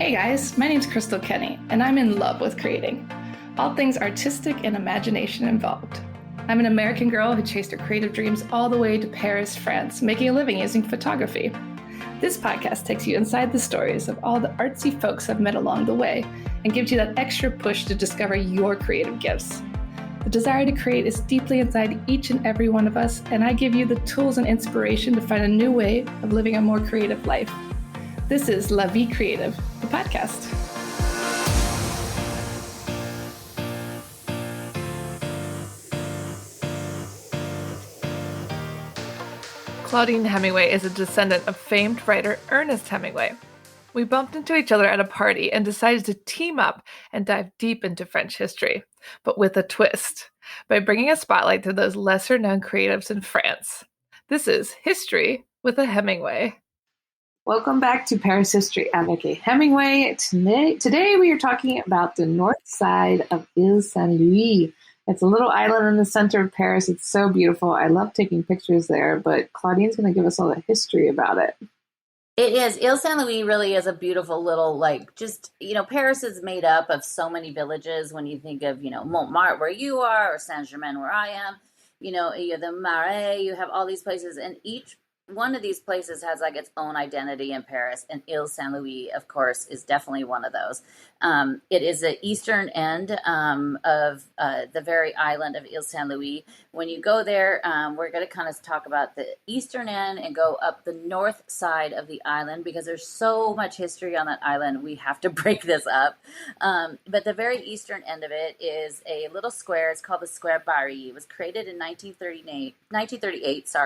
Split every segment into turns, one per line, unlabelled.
Hey guys, my name's Crystal Kenny, and I'm in love with creating. All things artistic and imagination involved. I'm an American girl who chased her creative dreams all the way to Paris, France, making a living using photography. This podcast takes you inside the stories of all the artsy folks I've met along the way and gives you that extra push to discover your creative gifts. The desire to create is deeply inside each and every one of us, and I give you the tools and inspiration to find a new way of living a more creative life. This is La Vie Creative, the podcast. Claudine Hemingway is a descendant of famed writer Ernest Hemingway. We bumped into each other at a party and decided to team up and dive deep into French history, but with a twist, by bringing a spotlight to those lesser-known creatives in France. This is History with a Hemingway.
Welcome back to Paris History, Avec Hemingway. Today we are talking about the north side of Ile Saint-Louis. It's a little island in the center of Paris. It's so beautiful. I love taking pictures there, but Claudine's going to give us all the history about it.
It is. Ile Saint-Louis really is a beautiful little, Paris is made up of so many villages. When you think of, Montmartre where you are, or Saint-Germain where I am, you have the Marais, you have all these places, and each one of these places has like its own identity in Paris, and Ile Saint-Louis, of course, is definitely one of those. It is the eastern end of the very island of Ile Saint-Louis. When you go there, we're going to kind of talk about the eastern end and go up the north side of the island because there's so much history on that island. We have to break this up. But the very eastern end of it is a little square. It's called the Square Barry. It was created in 1938,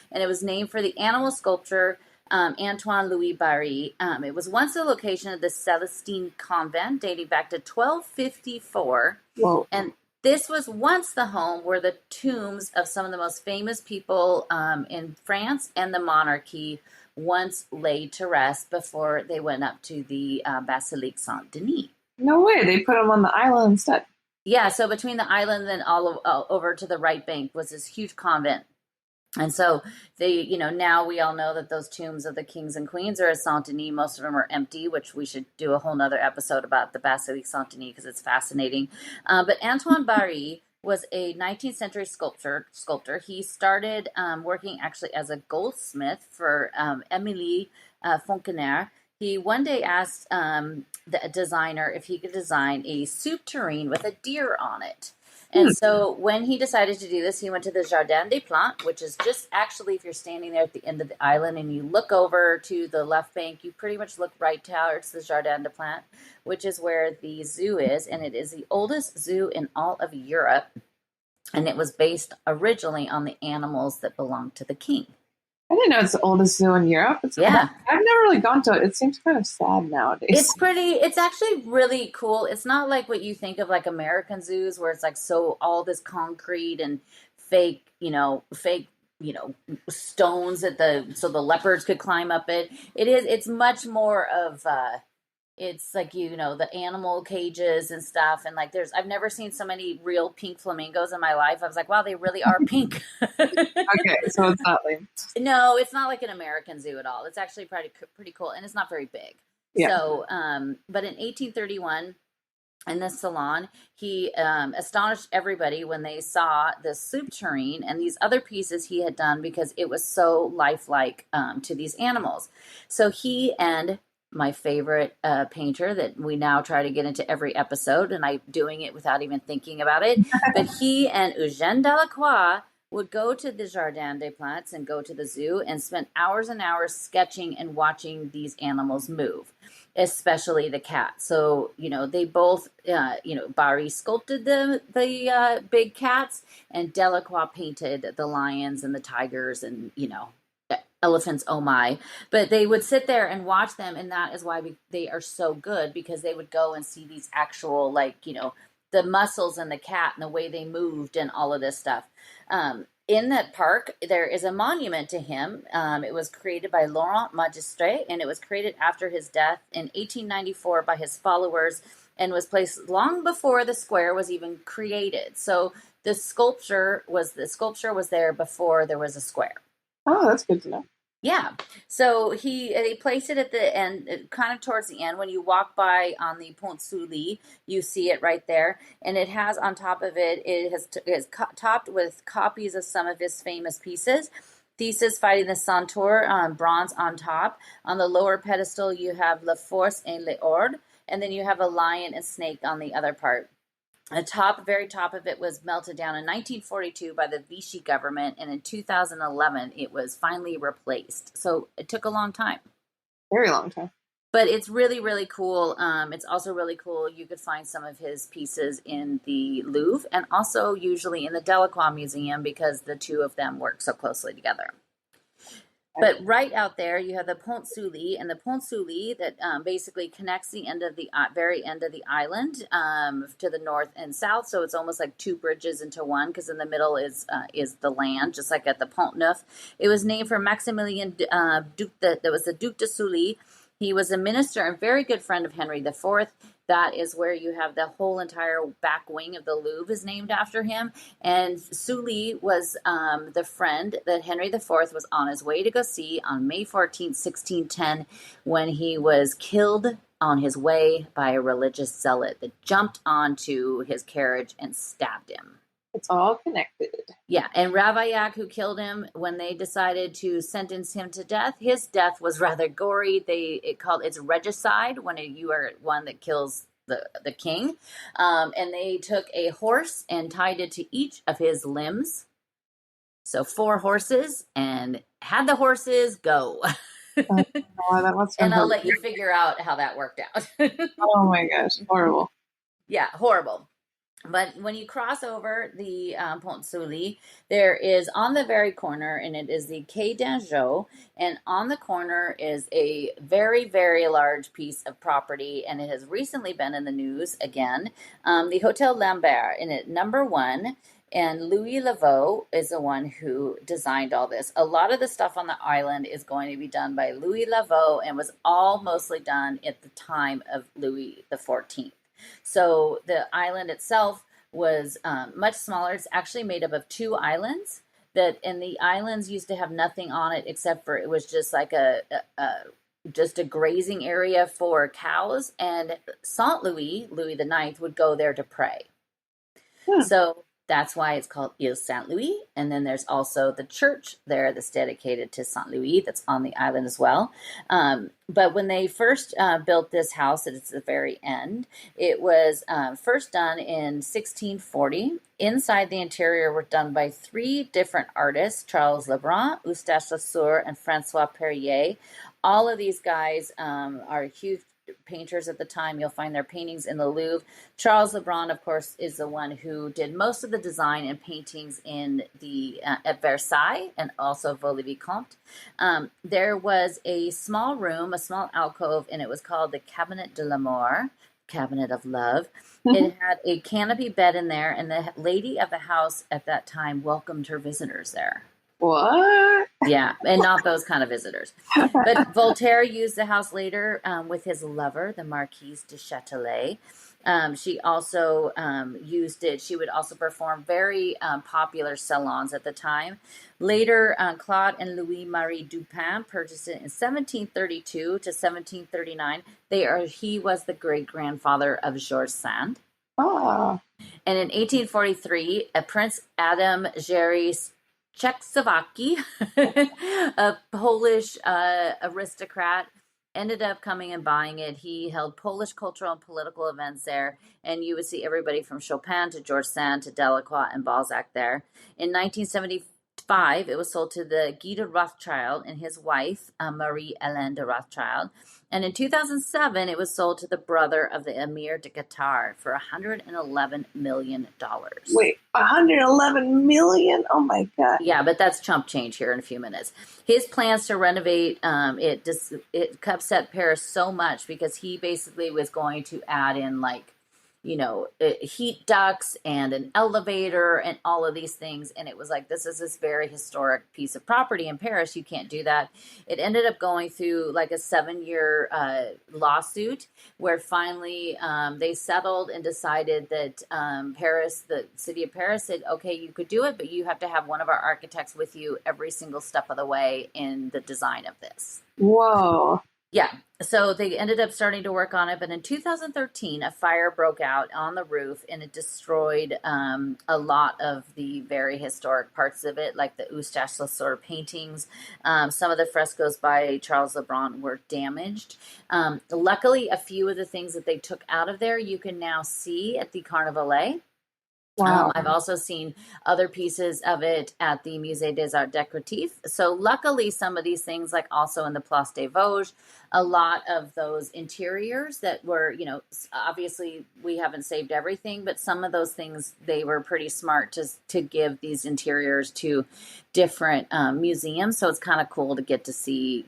and it was named for the animal sculptor Antoine Louis Barye. It was once the location of the Celestine convent dating back to 1254.
Whoa.
And this was once the home where the tombs of some of the most famous people in France and the monarchy once laid to rest before they went up to the Basilique Saint-Denis.
No way. They put them on the island instead.
Yeah, so between the island and over to the right bank was this huge convent. And so they, now we all know that those tombs of the kings and queens are at Saint-Denis. Most of them are empty, which we should do a whole nother episode about the Basilique Saint-Denis because it's fascinating. But Antoine Barye was a 19th century sculptor. He started working actually as a goldsmith for Émilie Fontenaire. He one day asked the designer if he could design a soup tureen with a deer on it. And so when he decided to do this, he went to the Jardin des Plantes, which is just actually, if you're standing there at the end of the island and you look over to the left bank, you pretty much look right towards the Jardin des Plantes, which is where the zoo is. And it is the oldest zoo in all of Europe. And it was based originally on the animals that belonged to the king.
I didn't know it's the oldest zoo in Europe.
Yeah.
I've never really gone to it. It seems kind of sad nowadays.
It's actually really cool. It's not like what you think of like American zoos where it's like so all this concrete and fake stones so the leopards could climb up it. It's much more of it's like, the animal cages and stuff. And like, I've never seen so many real pink flamingos in my life. I was like, wow, they really are pink.
Okay. So it's not like,
no, it's not like an American zoo at all. It's actually pretty cool. And it's not very big.
Yeah.
So, but in 1831 in this salon, he astonished everybody when they saw the soup tureen and these other pieces he had done because it was so lifelike to these animals. So he and my favorite painter that we now try to get into every episode, and I'm doing it without even thinking about it. But he and Eugène Delacroix would go to the Jardin des Plantes and go to the zoo and spend hours and hours sketching and watching these animals move, especially the cat. So, they both, Barye sculpted the big cats and Delacroix painted the lions and the tigers and, elephants, oh my. But they would sit there and watch them, and that is why they are so good, because they would go and see these actual, the muscles in the cat and the way they moved and all of this stuff. In that park, there is a monument to him. It was created by Laurent Magistrat, and it was created after his death in 1894 by his followers and was placed long before the square was even created. So the sculpture was there before there was a square.
oh, that's good to know.
Yeah. So he placed it at the end, kind of towards the end. When you walk by on the Pont Sully, you see it right there, and it has on top of it. Topped with copies of some of his famous pieces. Theseus fighting the centaur, bronze on top. On the lower pedestal, you have La Force et l'Ordre, and then you have a lion and snake on the other part. The very top of it was melted down in 1942 by the Vichy government, and in 2011 it was finally replaced. So it took a long time.
Very long time.
But it's really, really cool. It's also really cool. You could find some of his pieces in the Louvre and also usually in the Delacroix Museum because the two of them work so closely together. But right out there, you have the Pont Sully, and the Pont Sully that basically connects the end of the very end of the island to the north and south. So it's almost like two bridges into one, because in the middle is the land, just like at the Pont Neuf. It was named for Maximilien Duc. That was the Duc de Sully. He was a minister and very good friend of Henry IV. That is where you have the whole entire back wing of the Louvre is named after him. And Sully was the friend that Henry IV was on his way to go see on May 14th, 1610, when he was killed on his way by a religious zealot that jumped onto his carriage and stabbed him.
It's all connected.
Yeah, and Ravaillac, who killed him, when they decided to sentence him to death, his death was rather gory. It's regicide, when you are one that kills the king. And they took a horse and tied it to each of his limbs. So 4 horses, and had the horses go.
Oh, that must
and I'll let you figure out how that worked out.
Oh my gosh, horrible.
Yeah, horrible. But when you cross over the Pont Sully, there is on the very corner, and it is the Quai d'Anjou, and on the corner is a very, very large piece of property, and it has recently been in the news again, the Hotel Lambert, in it number 1, and Louis Laveau is the one who designed all this. A lot of the stuff on the island is going to be done by Louis Laveau, and was all mostly done at the time of Louis XIV. So the island itself was much smaller. It's actually made up of 2 islands, and the islands used to have nothing on it except for it was just like just a grazing area for cows, and Saint Louis the Ninth, would go there to pray. So that's why it's called Ile Saint Louis. And then there's also the church there that's dedicated to Saint Louis that's on the island as well. But when they first built this house, at the very end, it was first done in 1640. Inside, the interior were done by 3 different artists: Charles Lebrun, Eustache Lesueur, and Francois Perrier. All of these guys are huge painters at the time. You'll find their paintings in the Louvre. Charles Lebrun, of course, is the one who did most of the design and paintings in the at Versailles and also Vaux-le-Vicomte. There was a small room, a small alcove, and it was called the Cabinet de l'Amour, Cabinet of Love. It had a canopy bed in there, and the lady of the house at that time welcomed her visitors there.
What?
Yeah, and not those kind of visitors. But Voltaire used the house later with his lover, the Marquise de Châtelet. She also used it. She would also perform very popular salons at the time. Later, Claude and Louis-Marie Dupin purchased it in 1732 to 1739. He was the great-grandfather of Georges Sand.
Oh.
And in 1843, Prince Adam Jerry Czechoslovakia, a Polish aristocrat, ended up coming and buying it. He held Polish cultural and political events there, and you would see everybody from Chopin to Georges Sand to Delacroix and Balzac there. In 1975, it was sold to the Guy de Rothschild and his wife, Marie-Hélène de Rothschild. And in 2007, it was sold to the brother of the Emir de Qatar for $111 million.
Wait, $111 million? Oh my God.
Yeah, but that's chump change here in a few minutes. His plans to renovate it upset Paris so much because he basically was going to add in like heat ducts and an elevator and all of these things. And it was like, this is this very historic piece of property in Paris. You can't do that. It ended up going through like a 7-year lawsuit where finally they settled and decided that Paris, the city of Paris, said, okay, you could do it, but you have to have one of our architects with you every single step of the way in the design of this.
Whoa.
Yeah. So they ended up starting to work on it. But in 2013, a fire broke out on the roof and it destroyed a lot of the very historic parts of it, like the Eustache Lesueur paintings. Some of the frescoes by Charles Lebrun were damaged. Luckily, a few of the things that they took out of there, you can now see at the Carnavalet.
Wow.
I've also seen other pieces of it at the Musée des Arts Décoratifs. So luckily, some of these things, like also in the Place des Vosges, a lot of those interiors that were, obviously we haven't saved everything, but some of those things, they were pretty smart to give these interiors to different museums. So it's kind of cool to get to see,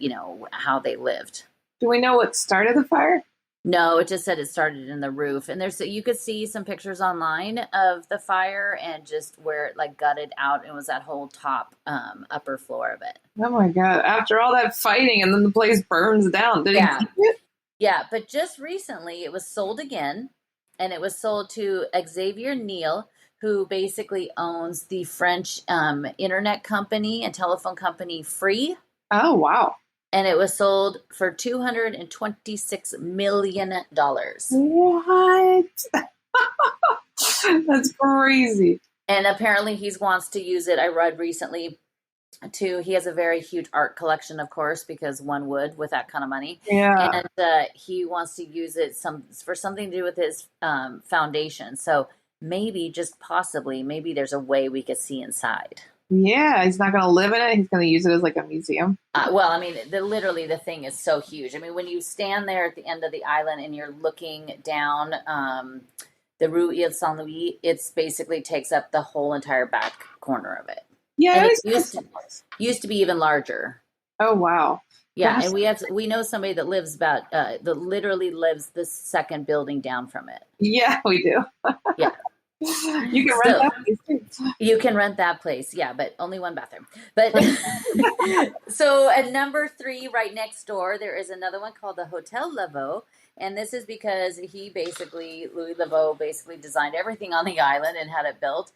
how they lived.
Do we know what started the fire?
No, it just said it started in the roof. And you could see some pictures online of the fire and just where it like gutted out and was that whole top upper floor of it.
Oh my God. After all that fighting and then the place burns down. Did he keep it?
Yeah, but just recently it was sold again, and it was sold to Xavier Niel, who basically owns the French internet company and telephone company Free.
Oh, wow.
And it was sold for $226 million.
What? That's crazy.
And apparently he wants to use it. I read recently he has a very huge art collection, of course, because one would with that kind of money.
Yeah.
And he wants to use it for something to do with his foundation. So maybe, just possibly, maybe there's a way we could see inside.
Yeah, he's not going to live in it. He's going to use it as like a museum.
Well, I mean, literally the thing is so huge. I mean, when you stand there at the end of the island and you're looking down the Rue Ile Saint Louis, it's basically takes up the whole entire back corner of it.
Yeah,
and it used to be even larger.
Oh, wow.
Yeah, and we know somebody that lives that literally lives the second building down from it.
Yeah, we do.
Yeah.
You can rent that place too.
You can rent that place, yeah, but only one bathroom. But so at number 3, right next door, there is another one called the Hotel Laveau. And this is because Louis Laveau basically designed everything on the island and had it built.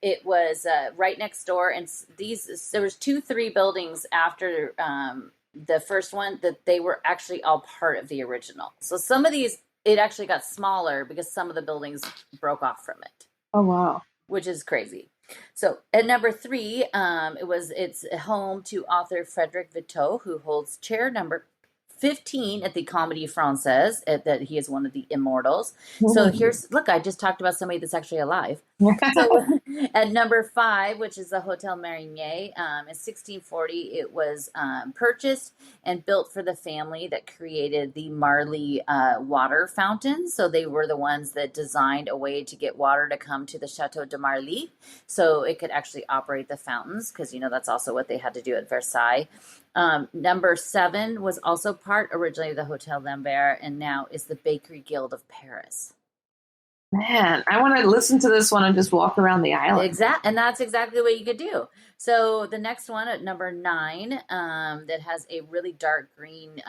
It was right next door, and there was 3 buildings after the first one that they were actually all part of the original. So some of these, it actually got smaller because some of the buildings broke off from it.
Oh, wow.
Which is crazy. So at number 3, it's home to author Frédéric Viteau, who holds chair number 15 at the Comédie Française, that he is one of the immortals. So look, I just talked about somebody that's actually alive. So at number 5, which is the Hotel Marigny, in 1640, it was purchased and built for the family that created the Marly water fountains. So they were the ones that designed a way to get water to come to the Chateau de Marly, so it could actually operate the fountains, because that's also what they had to do at Versailles. Number 7 was also part originally of the Hotel Lambert, and now is the Bakery Guild of Paris.
Man, I want to listen to this one and just walk around the island.
And that's exactly what you could do. So the next one at number 9, that has a really dark green,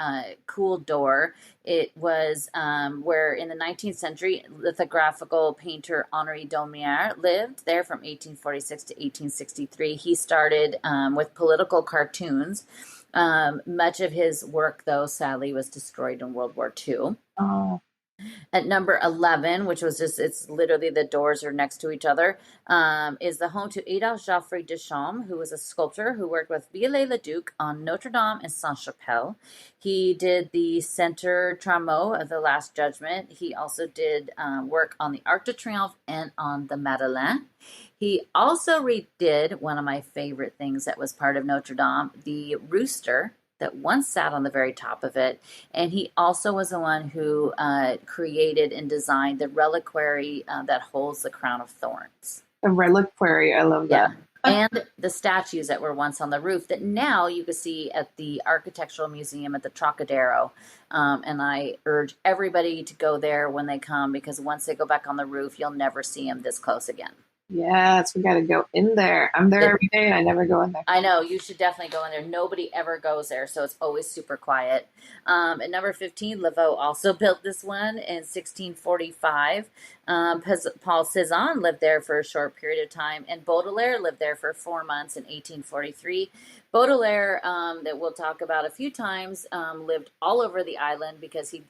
cool door. It was where in the 19th century, lithographical painter Henri Daumier lived there from 1846 to 1863. He started with political cartoons. Much of his work, though, sadly, was destroyed in World War II.
Oh.
At number 11, which was it's literally the doors are next to each other, is the home to Adolphe Geoffroy Duchamp, who was a sculptor who worked with Viollet-le-Duc on Notre Dame and Sainte-Chapelle. He did the Center Trameau of the Last Judgment. He also did work on the Arc de Triomphe and on the Madeleine. He also redid one of my favorite things that was part of Notre Dame, the rooster that once sat on the very top of it. And he also was the one who created and designed the reliquary that holds the crown of thorns.
A reliquary. I love that.
and the statues that were once on the roof that now you can see at the Architectural Museum at the Trocadero. And I urge everybody to go there when they come, because once they go back on the roof, you'll never see them this close again.
Yes, we got to go in there. I'm there every day and I never go in there.
I know, you should definitely go in there. Nobody ever goes there, so it's always super quiet. At number 15, Laveau also built this one in 1645. Paul Cézanne lived there for a short period of time, and Baudelaire lived there for 4 months in 1843. Baudelaire, that we'll talk about a few times, lived all over the island because he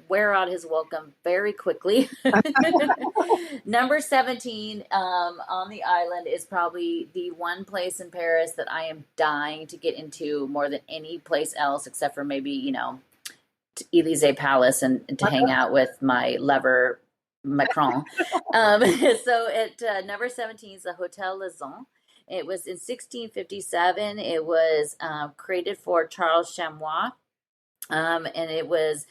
wear out his welcome very quickly. Number 17 on the island is probably the one place in Paris that I am dying to get into more than any place else, except for maybe, Élysée Palace and to hang out with my lover, Macron. So at number 17 is the Hotel Lauzon. It was in 1657. It was created for Charles Chamois, and it was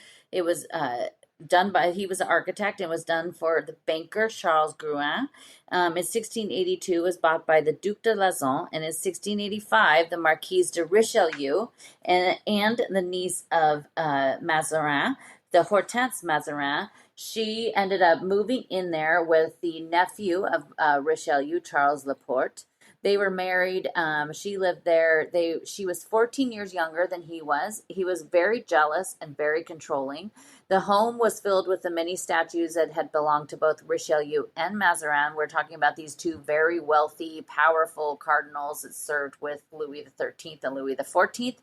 done by, he was an architect, and was done for the banker Charles Drouin. In 1682, it was bought by the Duc de Lauzon, and in 1685, the Marquise de Richelieu and the niece of Mazarin, the Hortense Mazarin, she ended up moving in there with the nephew of Richelieu, Charles Laporte. They were married. She lived there. She was 14 years younger than he was. He was very jealous and very controlling. The home was filled with the many statues that had belonged to both Richelieu and Mazarin. We're talking about these two very wealthy, powerful cardinals that served with Louis XIII and Louis XIV.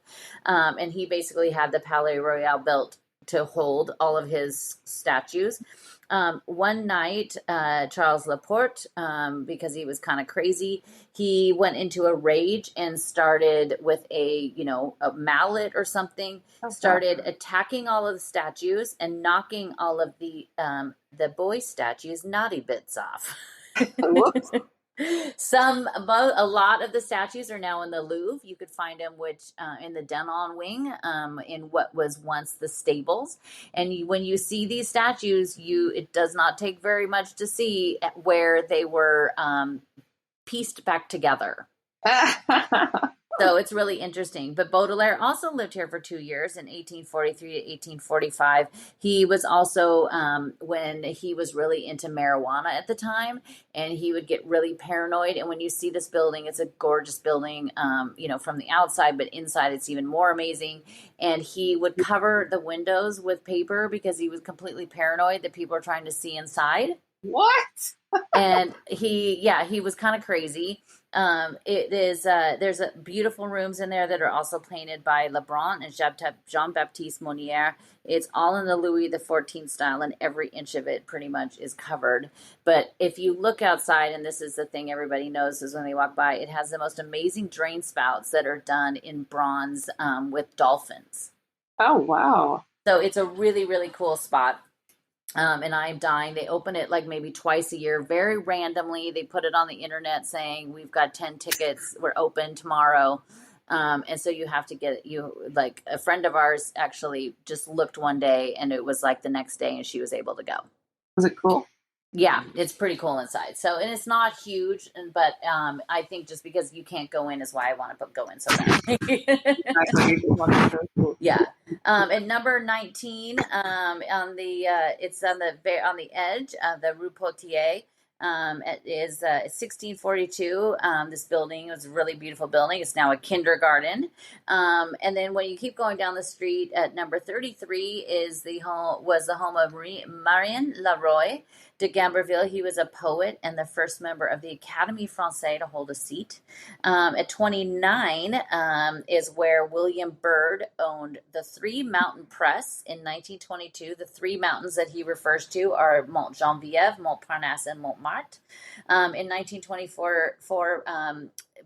And he basically had the Palais Royal built to hold all of his statues. One night, Charles Laporte, because he was kind of crazy, he went into a rage and started with a mallet or something, started attacking all of the statues and knocking all of the boy statues' naughty bits off.
Whoops.
A lot of the statues are now in the Louvre. You could find them, in the Denon wing, in what was once the stables. And when you see these statues, it does not take very much to see where they were pieced back together. So it's really interesting. But Baudelaire also lived here for 2 years, in 1843 to 1845. He was also, when he was really into marijuana at the time, and he would get really paranoid. And when you see this building, it's a gorgeous building, from the outside, but inside it's even more amazing. And he would cover the windows with paper because he was completely paranoid that people were trying to see inside.
What?
And he was kind of crazy. There's beautiful rooms in there that are also painted by Lebrun and Jean-Baptiste Monnier. It's all in the Louis XIV style, and every inch of it pretty much is covered. But if you look outside, and this is the thing everybody knows is when they walk by, it has the most amazing drain spouts that are done in bronze with dolphins.
Oh, wow.
So it's a really, really cool spot. And I'm dying. They open it like maybe twice a year, very randomly. They put it on the internet saying, we've got 10 tickets. We're open tomorrow. And so you have to get like a friend of ours actually just looked one day, and it was like the next day, and she was able to go.
Was it cool?
Yeah, it's pretty cool inside. So, and it's not huge, but I think just because you can't go in is why I want to go in so bad. Yeah. At number 19, it's on the edge of the Rue Potier. It is 1642. This building was a really beautiful building. It's now a kindergarten. And then when you keep going down the street, at number 33 was the home of Marien Leroy de Gamberville. He was a poet and the first member of the Académie Française to hold a seat. At 29 is where William Byrd owned the Three Mountain Press in 1922. The three mountains that he refers to are Mont Geneviève, Montparnasse, and Montmartre. In 1924,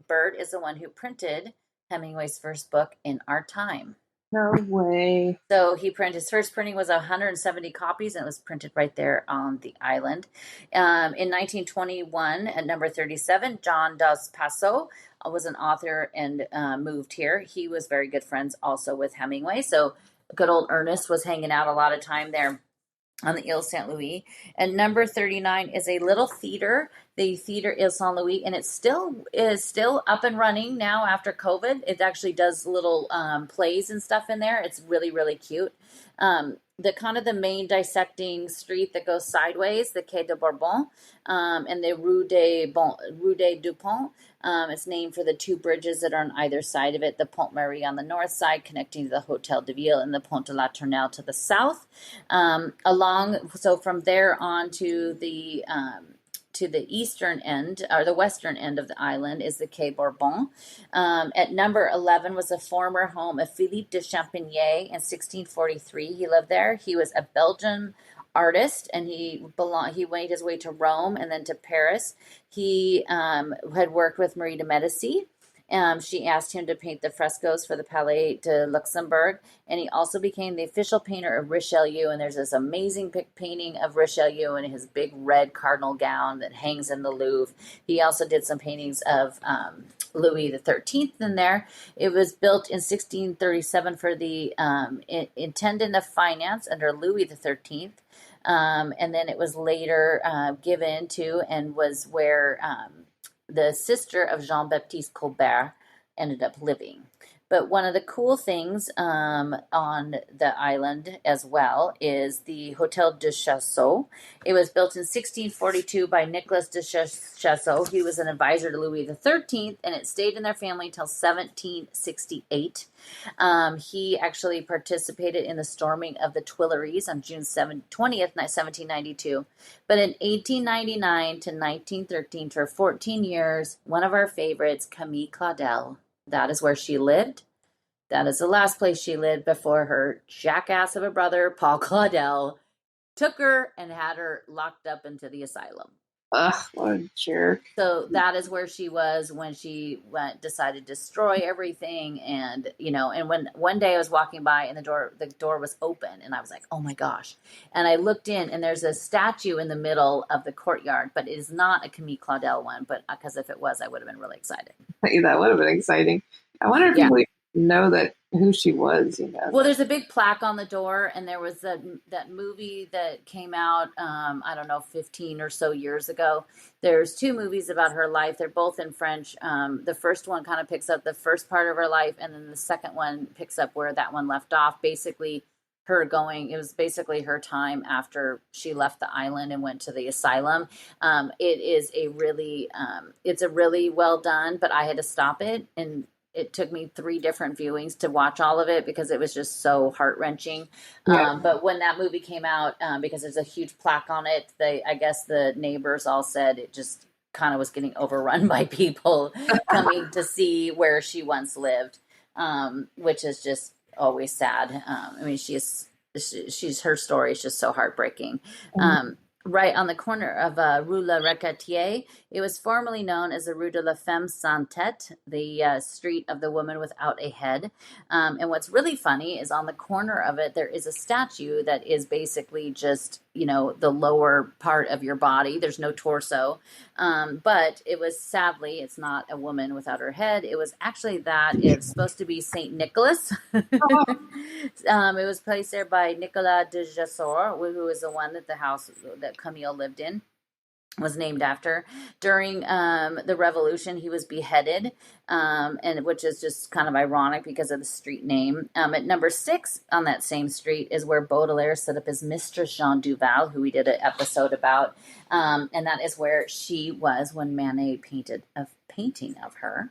Byrd is the one who printed Hemingway's first book, In Our Time.
No way.
So his first printing was 170 copies, and it was printed right there on the island. In 1921, at number 37, John Dos Passos was an author and moved here. He was very good friends also with Hemingway. So good old Ernest was hanging out a lot of time there. on the Ile Saint Louis. And number 39 is a little theater, the Theater Ile Saint Louis, and it still is still up and running now after COVID. It actually does little plays and stuff in there. It's really, really cute. The kind of the main dissecting street that goes sideways, the Quai de Bourbon, and the Rue des Dupont. It's named for the two bridges that are on either side of it, the Pont Marie on the north side connecting to the Hotel de Ville and the Pont de la Tournelle to the south. So from there on to the eastern end, or the western end of the island, is the Quai Bourbon. At number 11 was a former home of Philippe de Champigny in 1643. He lived there. He was a Belgian artist, and he made his way to Rome and then to Paris. He had worked with Marie de Medici. She asked him to paint the frescoes for the Palais de Luxembourg, and he also became the official painter of Richelieu. And there's this amazing painting of Richelieu in his big red cardinal gown that hangs in the Louvre. He also did some paintings of Louis the 13th in there. It was built in 1637 for the intendant of finance under Louis the 13th. And then it was later given to, and was where the sister of Jean-Baptiste Colbert ended up living. But one of the cool things on the island as well is the Hotel de Chasseau. It was built in 1642 by Nicolas de Chasseau. He was an advisor to Louis XIII, and it stayed in their family until 1768. He actually participated in the storming of the Tuileries on June 20th, 1792. But in 1899 to 1913, for 14 years, one of our favorites, Camille Claudel, that is where she lived. That is the last place she lived before her jackass of a brother, Paul Claudel, took her and had her locked up into the asylum.
Ugh, what a jerk.
So that is where she was when she decided to destroy everything. And, and when one day I was walking by and the door was open, and I was like, oh my gosh. And I looked in, and there's a statue in the middle of the courtyard, but it is not a Camille Claudel one, but because if it was, I would have been really excited.
That would have been exciting. I wonder if people know who she was.
Well, there's a big plaque on the door, and there was that movie that came out, I don't know, 15 or so years ago. There's two movies about her life. They're both in French. The first one kind of picks up the first part of her life, and then the second one picks up where that one left off. Basically, it was basically her time after she left the island and went to the asylum. It's a really well done, but I had to stop it, and it took me 3 different viewings to watch all of it because it was just so heart-wrenching. Yeah. But when that movie came out, because there's a huge plaque on it, I guess the neighbors all said it just kind of was getting overrun by people coming to see where she once lived, which is just always sad. I mean, her story is just so heartbreaking. Mm-hmm. Right on the corner of Rue La Recatier. It was formerly known as the Rue de la Femme Sans Tête, the street of the woman without a head. And what's really funny is on the corner of it, there is a statue that is basically just, the lower part of your body. There's no torso. But it's not a woman without her head. It was actually it's supposed to be St. Nicholas. It was placed there by Nicolas de Jassor, who was the one that the house that Camille lived in was named after. During the Revolution, he was beheaded, and which is just kind of ironic because of the street name. At number 6 on that same street is where Baudelaire set up his Mistress Jean Duval, who we did an episode about, and that is where she was when Manet painted a painting of her.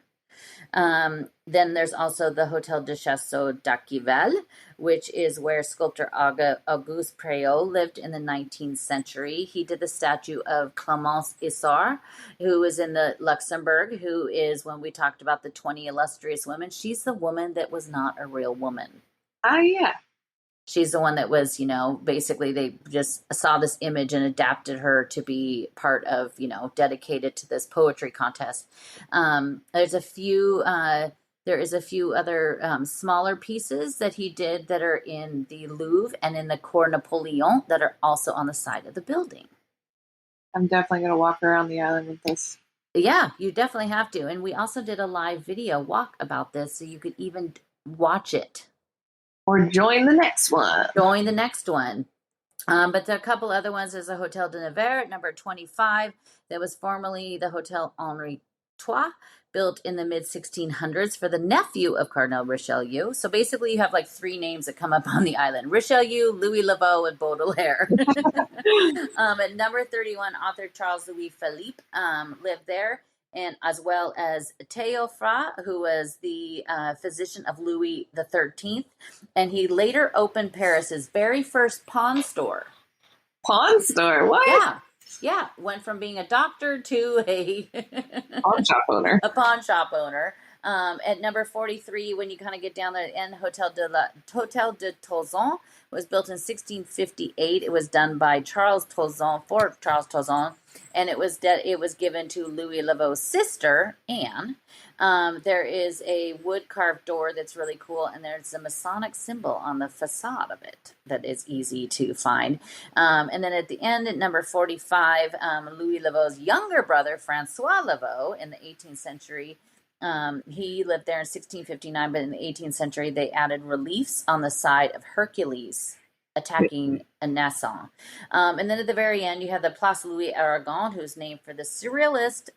Then there's also the Hotel de Chasseau d'Arquivel, which is where sculptor Auguste Préault lived in the 19th century. He did the statue of Clémence Isard, who was in the Luxembourg, who is, when we talked about the 20 illustrious women, she's the woman that was not a real woman.
Yeah.
She's the one that was, basically they just saw this image and adapted her to be part of, dedicated to this poetry contest. There is a few other smaller pieces that he did that are in the Louvre and in the Cour Napoleon that are also on the side of the building.
I'm definitely going to walk around the island with this.
Yeah, you definitely have to. And we also did a live video walk about this, so you could even watch it.
Or join the next one.
But there are a couple other ones. There's a Hotel de Nevers at number 25 that was formerly the Hotel Henri III, built in the mid 1600s for the nephew of Cardinal Richelieu. So basically, you have like three names that come up on the island: Richelieu, Louis Laveau, and Baudelaire. At number 31, author Charles Louis Philippe lived there, and as well as Théophile, who was the physician of Louis the 13th, and he later opened Paris's very first pawn store.
Pawn store? What?
Yeah. Went from being a doctor to a
pawn shop owner.
A pawn shop owner. At number 43, when you kind of get down there, in Hotel de Tauzon was built in 1658. It was done by Charles Tauzon for Charles Tauzon, and it was given to Louis Laveau's sister Anne. There is a wood carved door that's really cool, and there's a Masonic symbol on the facade of it that is easy to find. And then at the end, at number 45, Louis Laveau's younger brother Francois Laveau in the 18th century. He lived there in 1659, but in the 18th century, they added reliefs on the side of Hercules attacking a Nassau. And then at the very end, you have the Place Louis Aragon, who's named for the surrealist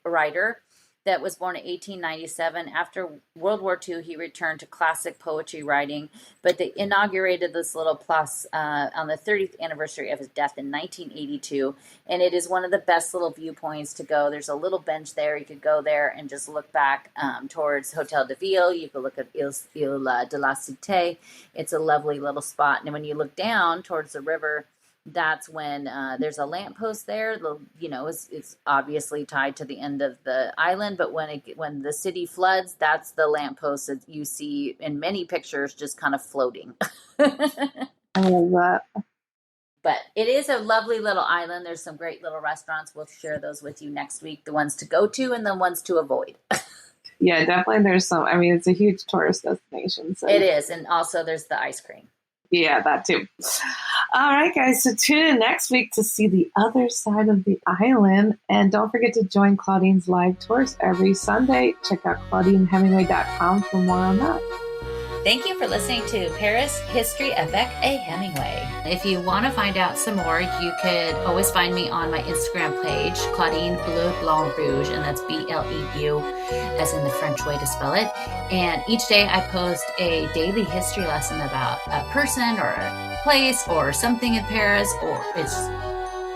writer that was born in 1897. After World War II, he returned to classic poetry writing, but they inaugurated this little place on the 30th anniversary of his death in 1982, and it is one of the best little viewpoints to go. There's a little bench there. You could go there and just look back towards Hotel de Ville. You could look at Ile de la Cité. It's a lovely little spot, and when you look down towards the river, that's when there's a lamppost there. It's obviously tied to the end of the island, but when the city floods, that's the lamppost that you see in many pictures just kind of floating.
I love that.
But it is a lovely little island. There's some great little restaurants. We'll share those with you next week, the ones to go to and the ones to avoid.
Yeah, definitely. There's some. I mean, it's a huge tourist destination. So.
It is. And also there's the ice cream.
Yeah, that too. All right, guys. So tune in next week to see the other side of the island. And don't forget to join Claudine's live tours every Sunday. Check out ClaudineHemingway.com for more on that.
Thank you for listening to Paris History Avec a Hemingway. If you want to find out some more, you could always find me on my Instagram page, Claudine Bleu Blanc Rouge, and that's BLEU, as in the French way to spell it. And each day I post a daily history lesson about a person or a place or something in Paris, or it's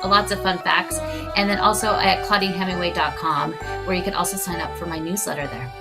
lots of fun facts. And then also at ClaudineHemingway.com, where you can also sign up for my newsletter there.